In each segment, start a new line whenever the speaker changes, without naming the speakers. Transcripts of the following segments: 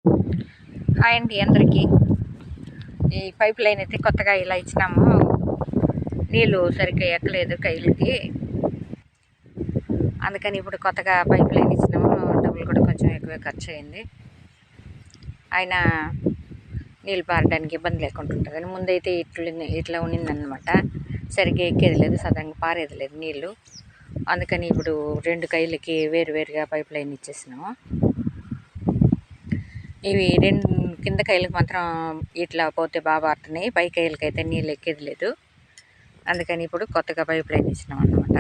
Hi అండి అందరికీ. ఈ పైప్ లైన్ అయితే కొత్తగా ఇలా ఇచ్చినాము. నీళ్ళు సరిగ్గా ఎక్కలేదు కైలకి, అందుకని ఇప్పుడు కొత్తగా పైప్ లైన్ ఇచ్చినాము. డబ్బులు కూడా కొంచెం ఎక్కువే ఖర్చు అయింది. అయినా నీళ్ళు పారడానికి ఇబ్బంది లేకుండా ఉంటుందని ముందైతే ఇట్లా ఉన్నిందనమాట. సరిగ్గా ఎక్కేది లేదు, సదంగా పారేది లేదు నీళ్ళు. అందుకని ఇప్పుడు 2 కైలకి వేరువేరుగా పైప్ లైన్ ఇచ్చేసినాము. ఇవి 2 కింద కైలకు మాత్రం ఇట్లా పోతే బాగా పారుతున్నాయి, పై కైలకి అయితే నీళ్ళు ఎక్కేది లేదు. అందుకని ఇప్పుడు కొత్తగా పైప్ లైన్ ఇచ్చినాం అన్నమాట.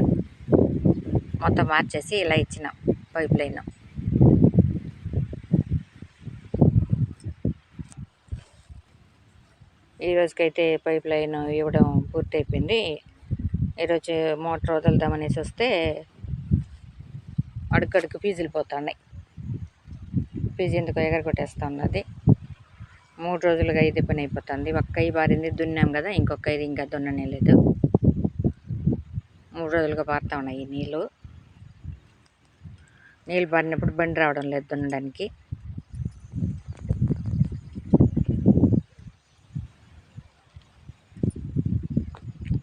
మొత్తం మార్చేసి ఇలా ఇచ్చినాం పైప్ లైన్. ఈ రోజుకైతే పైప్ లైన్ ఇవ్వడం పూర్తయిపోయింది. ఈరోజు మోటార్ వదులుదామనేసి వస్తే అడుగడుగు ఫీజులు పోతున్నాయి. ఫీజు ఎందుకు ఎగరగొట్టేస్తూ ఉన్నది. 3 రోజులుగా ఇదే పని అయిపోతుంది. ఒక్క కై బారింది, దున్నాం కదా, ఇంకొక ఇది ఇంకా దున్ననే లేదు. 3 రోజులుగా పారుతూ ఉన్నాయి నీళ్ళు. నీళ్ళు పారినప్పుడు బండి రావడం లేదు దున్నడానికి.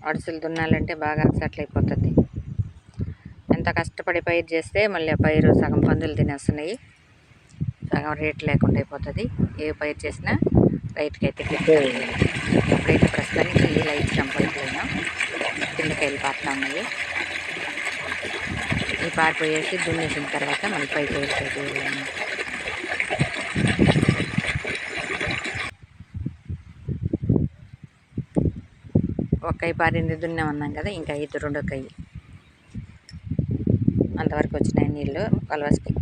అడుసులు దున్నాలంటే బాగా సెటిల్ అయిపోతుంది. ఎంత కష్టపడి పైరు చేస్తే మళ్ళీ ఆ పైరు సగం పందులు తినేస్తున్నాయి, సగం రేటు లేకుండా అయిపోతుంది. ఏ పైరు చేసినా రైతుకి అయితే గిట్టుబాటు. ఇప్పుడైతే ప్రస్తుతానికి ఇలా ఇచ్చాం పైపు లైన్. కిందకాయలు పారుతూ ఉన్నాయి. ఈ పారిపోయేసి దున్నేసిన తర్వాత మళ్ళీ పైపు వేసేది. ఒక కై పారింది దున్నామన్నాం కదా, ఇంకా ఇది 2వ కై. అంతవరకు వచ్చినాయి నీళ్ళు కలవస్కి.